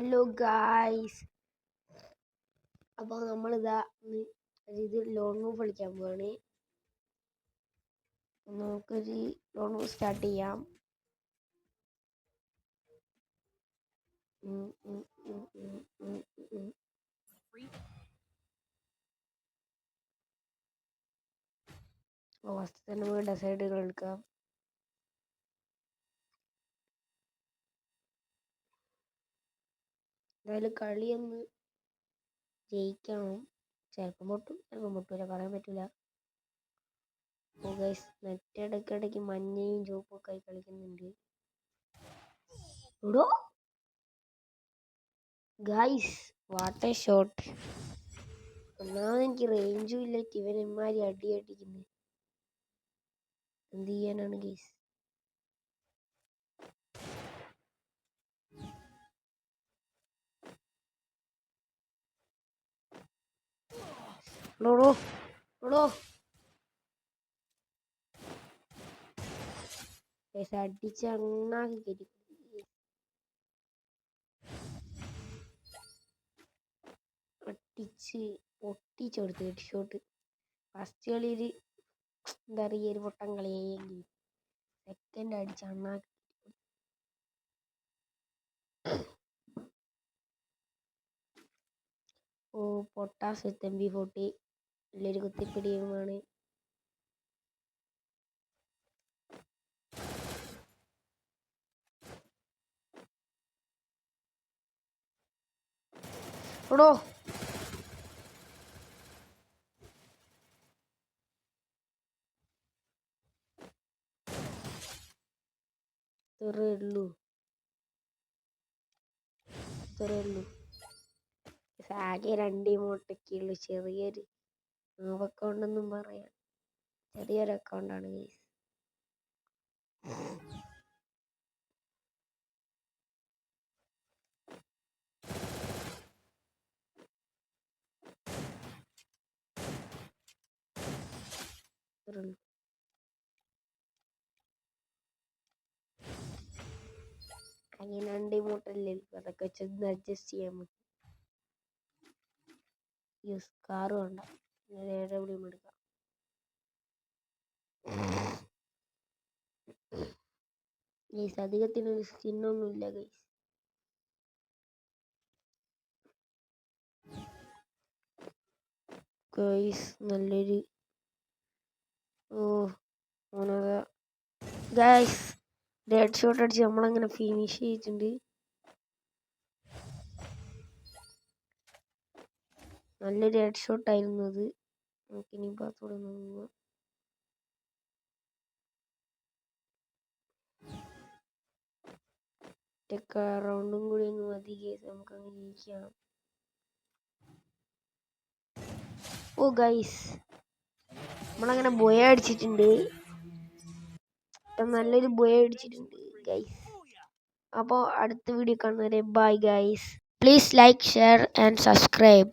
Hello guys, അപ്പോൾ നമ്മളിതാ ഇത് ലോങ് മൂവ് കളിക്കാൻ പോവാണ്. നമുക്കൊരു ലോങ് മൂവ് സ്റ്റാർട്ട് ചെയ്യാം. ഫസ്റ്റ് തന്നെ നമുക്ക് ഡെസൈഡ് എടുക്കാം. എന്തായാലും കളിയൊന്ന് ജയിക്കണം. ചിലപ്പം പൊട്ടും, ചിലപ്പം പൊട്ടൂല, പറയാൻ പറ്റില്ല. നെറ്റ് ഇടയ്ക്കിടയ്ക്ക് മഞ്ഞയും ചുവപ്പും ഒക്കെ ആയി കളിക്കുന്നുണ്ട്. Guys, what A shot! ഒന്നാമത് എനിക്ക് റേഞ്ചും ഇല്ല, ഇവന്മാരി അടിക്കുന്നു. എന്ത് ചെയ്യാനാണ് ഗൈസ്? അടിച്ച് അണ്ണാക്കി കയറ്റി അടിച്ച് പൊട്ടിച്ചെടുത്ത് ഹെഡ് ഷോട്ട്. ഫസ്റ്റ് കളിയിൽ എന്താ പറയുക, ഒരു പൊട്ടം കളിയെങ്കിൽ സെക്കൻഡ് അടിച്ച് അണ്ണാക്കി. പൊട്ടാസ് MP40 നല്ലൊരു കുത്തിപ്പിടിയുമാണ്. ഇത്രേ ഉള്ളൂ. ആകെ 2 ഇമോട്ടൊക്കെ ഉള്ളു. ചെറിയൊരു അക്കൗണ്ടൊന്നും പറയാം, ചെറിയൊരു അക്കൗണ്ടാണ് ഗൈസ്. അങ്ങനെ 2 ഇമോട്ടല്ലേ, അതൊക്കെ വെച്ചൊന്ന് അഡ്ജസ്റ്റ് ചെയ്യാൻ പറ്റും. കാറ് വേണ്ട, എവിടെയും എടുക്കാം. ഗൈസ്, അധികത്തിനൊരു സ്കിന്നൊന്നും ഇല്ല ഗൈസ്. നല്ലൊരു ഗൈസ് ഹെഡ് ഷോട്ട് അടിച്ച് നമ്മളങ്ങനെ ഫിനിഷ് ചെയ്തിട്ടുണ്ട്. നല്ലൊരു ഹെഡ് ഷോട്ട് ആയിരുന്നു അത്. നമുക്കിനി പാത്തോടെ നോക്കുക. റൗണ്ടും കൂടി ഒന്ന് മതി ഗൈസ്, നമുക്കങ്ങ് ജയിക്കാം. ഗൈസ്, നമ്മളങ്ങനെ ബോയ അടിച്ചിട്ടുണ്ട്. നല്ലൊരു ബോയ അടിച്ചിട്ടുണ്ട് ഗൈസ്. അപ്പോൾ അടുത്ത വീഡിയോ കാണുന്നവരെ bye guys. Please like, share and subscribe.